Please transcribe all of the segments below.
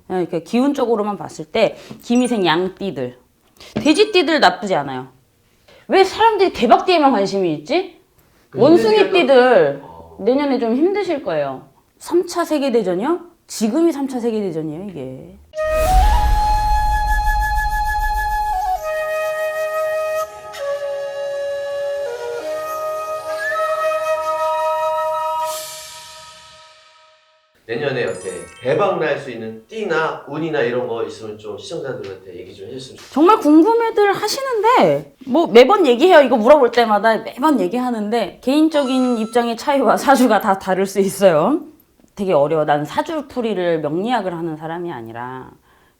그러니까 기운적으로만 봤을 때 김희생 양띠들, 돼지띠들 나쁘지 않아요. 왜 사람들이 대박띠에만 관심이 있지? 원숭이띠들 내년에 좀 힘드실 거예요. 3차 세계대전이요? 지금이 3차 세계대전이에요, 이게. 내년에 어때? 대박 날 수 있는 띠나 운이나 이런 거 있으면 좀 시청자들한테 얘기 좀 해줬으면 좋겠어요. 정말 궁금해들 하시는데 뭐 매번 얘기해요. 이거 물어볼 때마다 매번 얘기하는데 개인적인 입장의 차이와 사주가 다 다를 수 있어요. 되게 어려워. 난 사주풀이를 명리학을 하는 사람이 아니라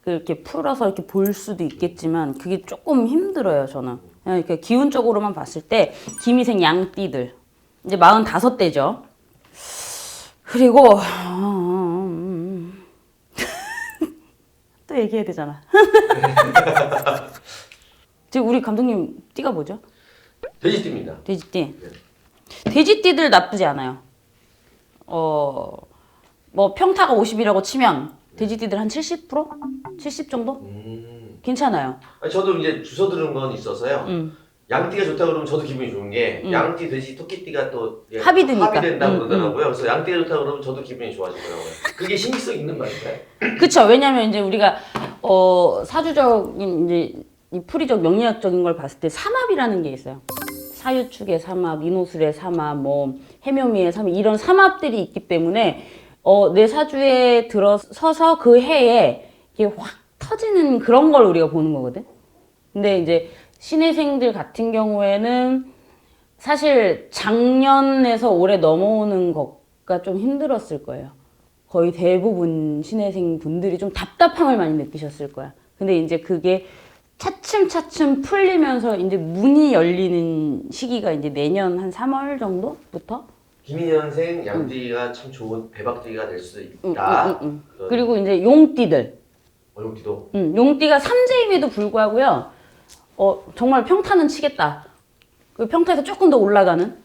그렇게 풀어서 이렇게 볼 수도 있겠지만 그게 조금 힘들어요, 저는. 그러니까 기운적으로만 봤을 때 김희생 양띠들 이제 45대죠. 그리고 또 얘기해야 되잖아. 지금 우리 감독님 띠가 뭐죠? 돼지띠입니다. 돼지띠. 돼지띠들 나쁘지 않아요. 뭐 평타가 50이라고 치면 돼지띠들 한 70%? 70 정도? 괜찮아요. 아니, 저도 이제 주워 들은 건 있어서요. 양띠가 좋다 그러면 저도 기분이 좋은 게 양띠, 돼지, 토끼띠가 또 합의된다고 그러더라고요. 그래서 양띠가 좋다 그러면 저도 기분이 좋아지더라고요. 그게 신기성 있는 말일까요? 그쵸. 왜냐면 이제 우리가 사주적인 이제 이 풀이적 명리학적인 걸 봤을 때 삼합이라는 게 있어요. 사유축의 삼합, 인호술의 삼합, 뭐 해묘미의 삼합 이런 삼합들이 있기 때문에 내 사주에 들어서서 그 해에 이게 확 터지는 그런 걸 우리가 보는 거거든. 근데 이제 신혜생들 같은 경우에는 사실 작년에서 올해 넘어오는 것가 좀 힘들었을 거예요. 거의 대부분 신혜생 분들이 좀 답답함을 많이 느끼셨을 거야. 근데 이제 그게 차츰차츰 풀리면서 이제 문이 열리는 시기가 이제 내년 한 3월 정도부터? 김인현생 양띠가 참 좋은 대박띠가 될 수 있다. 그리고 이제 용띠들. 용띠도. 용띠가 삼재임에도 불구하고요. 정말 평타는 치겠다. 그 평타에서 조금 더 올라가는.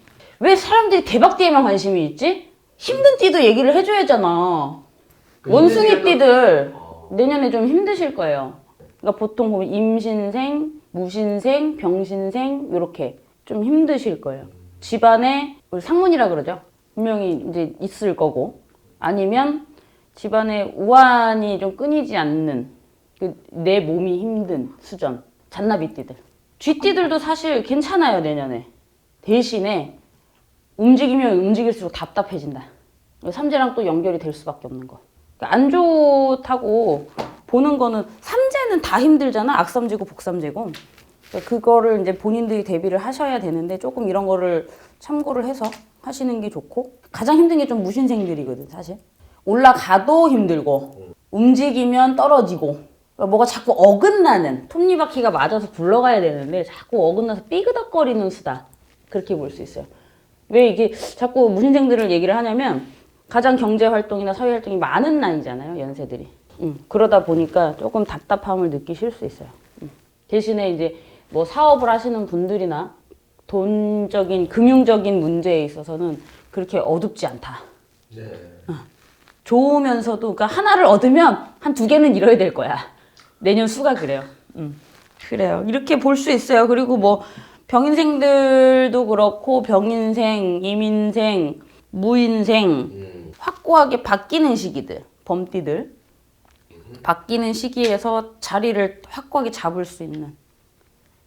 왜 사람들이 대박띠에만 관심이 있지? 힘든 띠도 얘기를 해줘야잖아. 원숭이띠들 내년에 좀 힘드실 거예요. 그러니까 보통 보면 임신생, 무신생, 병신생 이렇게 좀 힘드실 거예요. 집안에 우리 상문이라 그러죠. 분명히 이제 있을 거고 아니면 집안에 우환이 좀 끊이지 않는 내 몸이 힘든 수전. 잔나비띠들. 쥐띠들도 사실 괜찮아요, 내년에. 대신에 움직이면 움직일수록 답답해진다. 삼재랑 또 연결이 될 수밖에 없는 거. 그러니까 안 좋다고 보는 거는 삼재는 다 힘들잖아. 악삼재고 복삼재고. 그러니까 그거를 이제 본인들이 대비를 하셔야 되는데 조금 이런 거를 참고를 해서 하시는 게 좋고 가장 힘든 게 좀 무신생들이거든, 사실. 올라가도 힘들고 움직이면 떨어지고 뭐가 자꾸 어긋나는 톱니바퀴가 맞아서 굴러가야 되는데 자꾸 어긋나서 삐그덕거리는 수다. 그렇게 볼 수 있어요. 왜 이게 자꾸 무신생들을 얘기를 하냐면 가장 경제활동이나 사회활동이 많은 나이잖아요, 연세들이. 그러다 보니까 조금 답답함을 느끼실 수 있어요. 대신에 이제 뭐 사업을 하시는 분들이나 돈적인, 금융적인 문제에 있어서는 그렇게 어둡지 않다. 네. 좋으면서도, 그러니까 하나를 얻으면 한 2개는 잃어야 될 거야. 내년 수가 그래요. 그래요. 이렇게 볼 수 있어요. 그리고 뭐 병인생들도 그렇고 병인생, 임인생, 무인생 확고하게 바뀌는 시기들, 범띠들 바뀌는 시기에서 자리를 확고하게 잡을 수 있는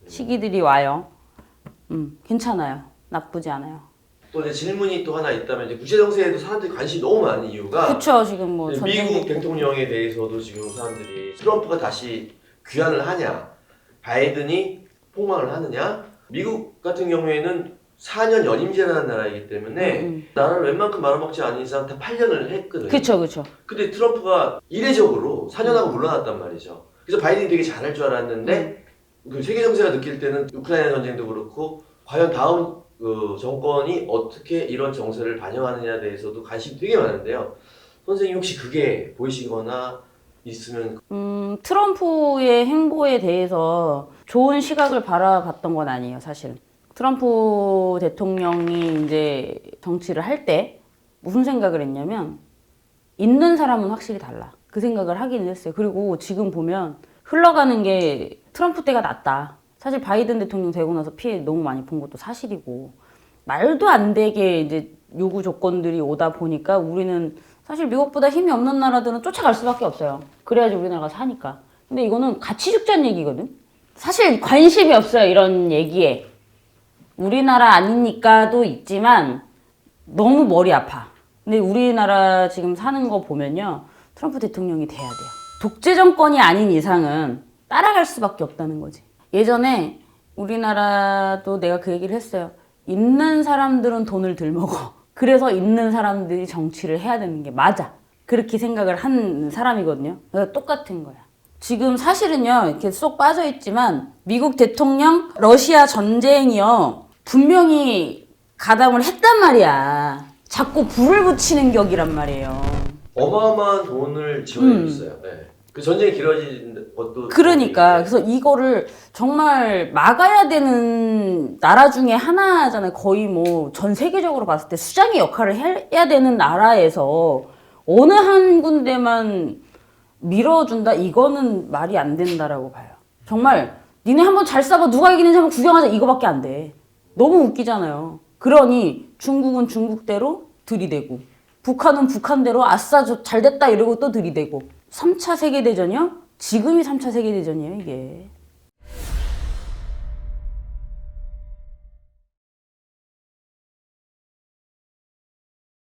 시기들이 와요. 괜찮아요. 나쁘지 않아요. 또 이제 질문이 또 하나 있다면 이제 국제정세에도 사람들이 관심이 너무 많은 이유가 그쵸. 지금 뭐 미국 대통령에 대해서도 지금 사람들이 트럼프가 다시 귀환을 하냐, 바이든이 폭망을 하느냐. 미국 같은 경우에는 4년 연임제라는 나라이기 때문에 나라를 웬만큼 말아먹지 않은 이상 다 8년을 했거든요. 그쵸. 근데 트럼프가 이례적으로 4년하고 물러났단 말이죠. 그래서 바이든이 되게 잘할 줄 알았는데 그 세계 정세가 느낄 때는 우크라이나 전쟁도 그렇고 과연 다음 그 정권이 어떻게 이런 정세를 반영하느냐에 대해서도 관심이 되게 많은데요. 선생님 혹시 그게 보이시거나 있으면. 트럼프의 행보에 대해서 좋은 시각을 바라봤던 건 아니에요, 사실은. 트럼프 대통령이 이제 정치를 할 때 무슨 생각을 했냐면 있는 사람은 확실히 달라. 그 생각을 하기는 했어요. 그리고 지금 보면 흘러가는 게 트럼프 때가 낫다. 사실 바이든 대통령 되고 나서 피해 너무 많이 본 것도 사실이고 말도 안 되게 이제 요구 조건들이 오다 보니까 우리는 사실 미국보다 힘이 없는 나라들은 쫓아갈 수밖에 없어요. 그래야지 우리나라가 사니까. 근데 이거는 같이 죽자는 얘기거든. 사실 관심이 없어요, 이런 얘기에. 우리나라 아니니까도 있지만 너무 머리 아파. 근데 우리나라 지금 사는 거 보면요, 트럼프 대통령이 돼야 돼요. 독재 정권이 아닌 이상은 따라갈 수밖에 없다는 거지. 예전에 우리나라도 내가 그 얘기를 했어요. 있는 사람들은 돈을 들 먹어. 그래서 있는 사람들이 정치를 해야 되는 게 맞아. 그렇게 생각을 한 사람이거든요. 그래서 똑같은 거야. 지금 사실은요, 이렇게 쏙 빠져있지만 미국 대통령 러시아 전쟁이요, 분명히 가담을 했단 말이야. 자꾸 불을 붙이는 격이란 말이에요. 어마어마한 돈을 지원해 줬어요. 네. 그 전쟁이 길어진 것도 그러니까 그래서 이거를 정말 막아야 되는 나라 중에 하나잖아요. 거의 뭐 전 세계적으로 봤을 때 수장의 역할을 해야 되는 나라에서 어느 한 군데만 밀어준다? 이거는 말이 안 된다라고 봐요. 정말 니네 한번 잘 싸봐. 누가 이기는지 한번 구경하자. 이거밖에 안 돼. 너무 웃기잖아요. 그러니 중국은 중국대로 들이대고 북한은 북한대로 아싸 잘 됐다 이러고 또 들이대고 3차 세계대전이요? 지금이 3차 세계대전이에요, 이게.